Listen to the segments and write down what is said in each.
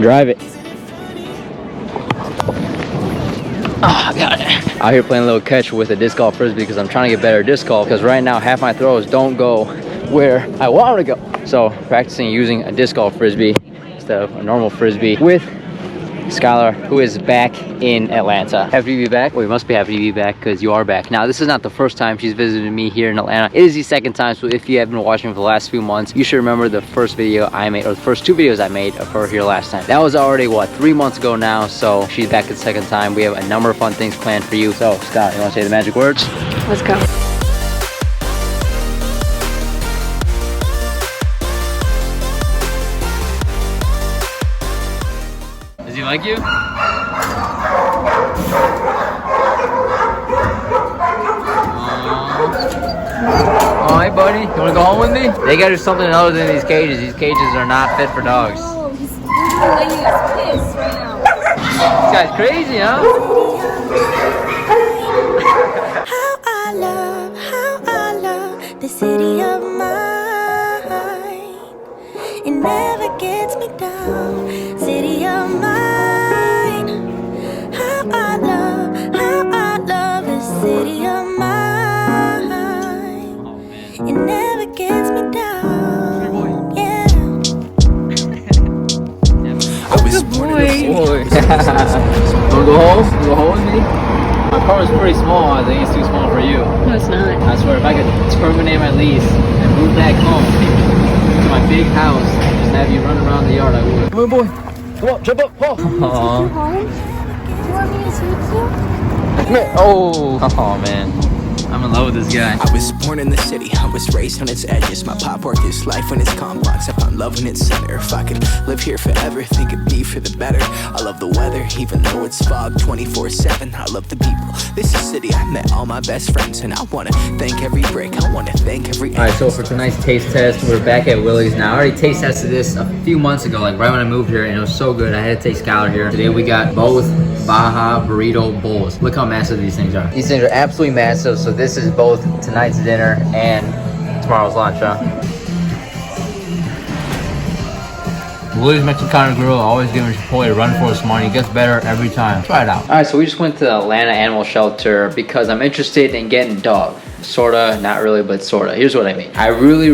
Drive it. Oh, I got it. Out here playing a little catch with a disc golf frisbee because I'm trying to get better at disc golf, because right now half my throws don't go where I want them to go. So practicing using a disc golf frisbee instead of a normal frisbee with Skylar, who is back in Atlanta. Happy to be back? Well, you must be happy to be back because you are back. Now, this is not the first time she's visited me here in Atlanta. It is the second time, so if you have been watching for the last few months, you should remember the first video I made, or the first 2 videos I made of her here last time. That was already, what, 3 months ago now, so she's back the second time. We have a number of fun things planned for you. So, Scott, you want to say the magic words? Let's go. Does he like you? Oh, hey buddy, you wanna go home with me? They gotta do something other than these cages. These cages are not fit for dogs. Oh, he's laying his piss right now. This guy's crazy, huh? How I love the city of mine. It never gets me down. City of mine. How I love the city of mine. Oh, man. It never gets me down. Yeah. I was born in a boy. Wanna go home? You go home with me? My car is pretty small. I think it's too small for you. No, it's not. I swear, if I could terminate my lease and move back home to my big house, just have you run around the yard, I would. Come on, boy. Come on, jump up. Oh. Home? Do you want me to take you? Oh man. I'm in love with this guy. I was born in the city, I was raised on its edges. My pop worked his life when it's complex. I found love in its center. If I could live here forever, think it'd be for the better. I love the weather, even though it's fog 24/7. I love the people. This is the city I met all my best friends, and I wanna thank every break. I wanna thank every. Alright, so for tonight's taste test, we're back at Willie's now. I already taste tested this a few months ago, like right when I moved here, and it was so good. I had to take Skylar here. Today we got both Baja Burrito Bowls. Look how massive these things are. These things are absolutely massive, so this is both tonight's dinner and tomorrow's lunch, huh? Willie's Mexican Grill, always giving Chipotle a run for his money. It gets better every time. Try it out. Alright, so we just went to the Atlanta Animal Shelter because I'm interested in getting a dog. Sorta, not really, but sorta. Here's what I mean. I really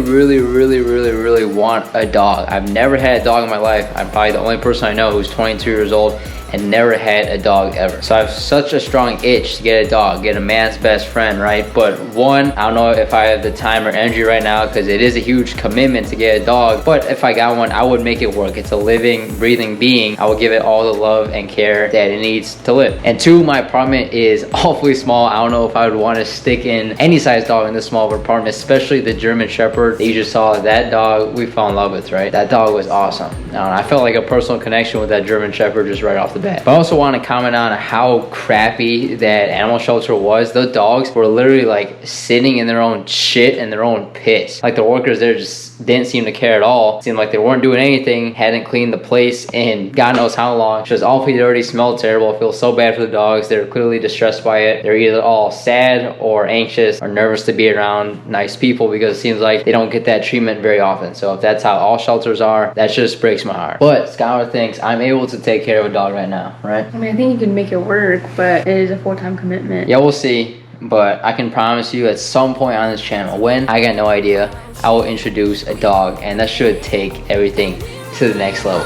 want a dog. I've never had a dog in my life. I'm probably the only person I know who's 22 years old and never had a dog ever. So I have such a strong itch to get a dog, get a man's best friend, right? But one, I don't know if I have the time or energy right now because it is a huge commitment to get a dog. But if I got one, I would make it work. It's a living, breathing being. I would give it all the love and care that it needs to live. And two, my apartment is awfully small. I don't know if I would want to stick in any size dog in this small of an apartment, especially the German Shepherd that you just saw. That dog we fell in love with, right? That dog was awesome. I felt like a personal connection with that German Shepherd just right off the bat. But I also want to comment on how crappy that animal shelter was. The dogs were literally like sitting in their own shit and their own piss. Like the workers there just didn't seem to care at all. It seemed like they weren't doing anything, hadn't cleaned the place in God knows how long. Just awfully dirty, smelled terrible. I feel so bad for the dogs. They're clearly distressed by it. They're either all sad or anxious or nervous to be around nice people because it seems like they don't get that treatment very often. So if that's how all shelters are, that just breaks my heart. But Skylar thinks I'm able to take care of a dog right now, right? I mean, I think you can make it work, but it is a full-time commitment. Yeah, we'll see. But I can promise you at some point on this channel, when, I got no idea, I will introduce a dog, and that should take everything to the next level.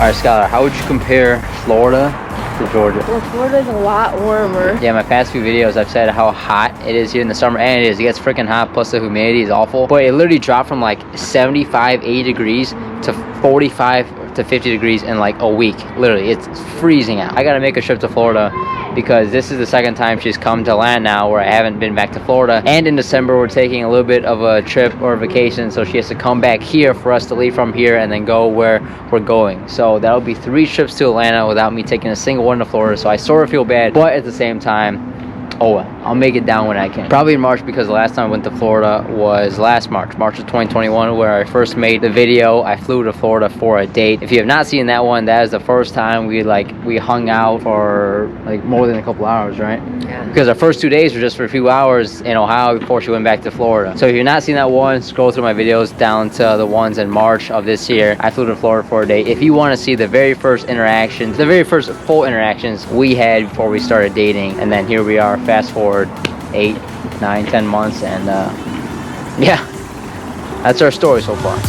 Alright, Skylar, how would you compare Florida to Georgia? Well, Florida's a lot warmer. Yeah, my past few videos I've said how hot it is here in the summer, and it is. It gets freaking hot, plus the humidity is awful. But it literally dropped from like 75, 80 degrees to 45, drop to 50 degrees in like a week. Literally, it's freezing out. I gotta make a trip to Florida because this is the second time she's come to land now where I haven't been back to Florida. And in December, we're taking a little bit of a trip or a vacation, so she has to come back here for us to leave from here and then go where we're going. So that'll be 3 trips to Atlanta without me taking a single one to Florida. So I sort of feel bad, but at the same time, oh well, I'll make it down when I can. Probably in March, because the last time I went to Florida was last March of 2021, where I first made the video. I flew to Florida for a date. If you have not seen that one, that is the first time we hung out for like more than a couple hours, right? Yeah. Because our first 2 days were just for a few hours in Ohio before she went back to Florida. So if you've not seen that one, scroll through my videos down to the ones in March of this year. I flew to Florida for a date. If you want to see the very first interactions, the very first full interactions we had before we started dating, and then here we are, fast forward 8, 9, 10 months, and yeah, that's our story so far.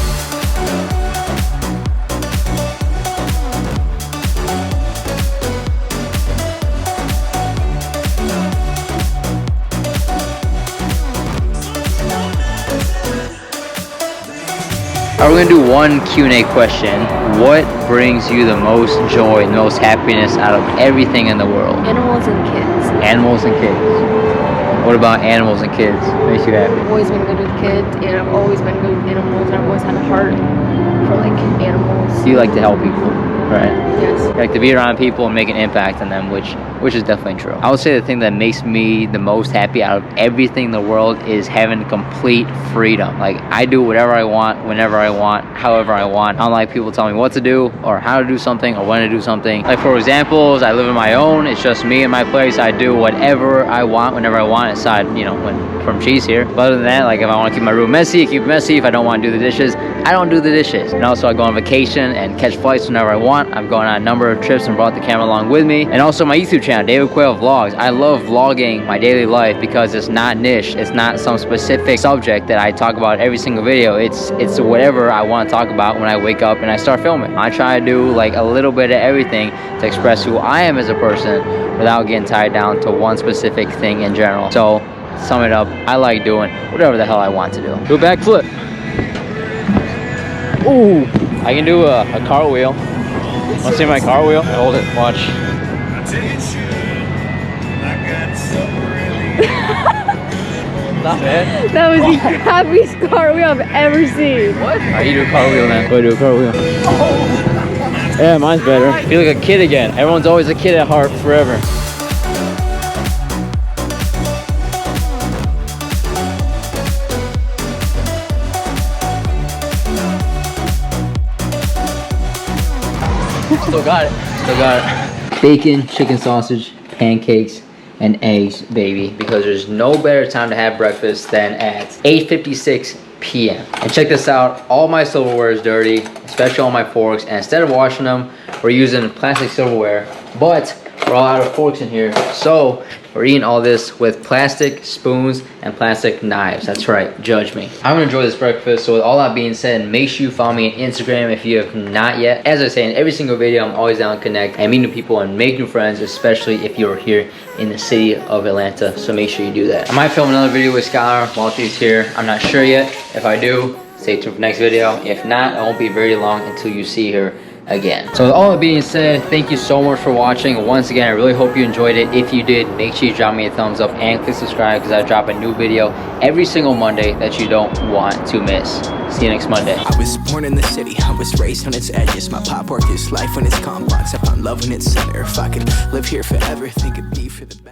We're gonna do one Q&A question. What brings you the most joy and the most happiness out of everything in the world? Animals and kids. Animals and kids. What about animals and kids? Makes you happy? I've always been good with kids, and I've always been good with animals, and I've always had a heart for like animals. You like to help people, right? Yes. You like to be around people and make an impact on them, which is definitely true. I would say the thing that makes me the most happy out of everything in the world is having complete freedom. Like, I do whatever I want, whenever I want, however I want. I don't like people telling me what to do or how to do something or when to do something. Like, for examples, I live on my own. It's just me and my place. I do whatever I want, whenever I want, aside, you know, from she's here. But other than that, like, if I want to keep my room messy, I keep it messy. If I don't want to do the dishes, I don't do the dishes. And also, I go on vacation and catch flights whenever I want. I've gone on a number of trips and brought the camera along with me. And also my YouTube channel, David Quayle Vlogs. I love vlogging my daily life because it's not niche. It's not some specific subject that I talk about every single video. It's whatever I want to talk about when I wake up and I start filming. I try to do like a little bit of everything to express who I am as a person without getting tied down to one specific thing in general. So, sum it up, I like doing whatever the hell I want to do. Do a backflip. Ooh, I can do a cartwheel. Want to see my cartwheel? Hold it, watch. Not bad. That was the crappiest cartwheel I've ever seen. What? Alright, you do a cartwheel then. Go do a cartwheel. Yeah, mine's better. I feel like a kid again. Everyone's always a kid at heart forever. Still got it. Still got it. Bacon, chicken sausage, pancakes, and eggs, baby. Because there's no better time to have breakfast than at 8:56 p.m. And check this out. All my silverware is dirty, especially all my forks. And instead of washing them, we're using plastic silverware. But we're all out of forks in here. So we're eating all this with plastic spoons and plastic knives. That's right, judge me. I'm gonna enjoy this breakfast. So with all that being said, make sure you follow me on Instagram if you have not yet. As I say in every single video, I'm always down to connect and meet new people and make new friends, especially if you're here in the city of Atlanta. So make sure you do that. I might film another video with Skylar while she's here. I'm not sure yet. If I do, stay tuned for the next video. If not, it won't be very long until you see her again. So with all that being said, thank you so much for watching. Once again, I really hope you enjoyed it. If you did, make sure you drop me a thumbs up and click subscribe, because I drop a new video every single Monday that you don't want to miss. See you next Monday. I was born in the city, I was raised on its edges. My pop worked his life when it's complex. I found love in its center. If I could live here forever, think it'd be for the better.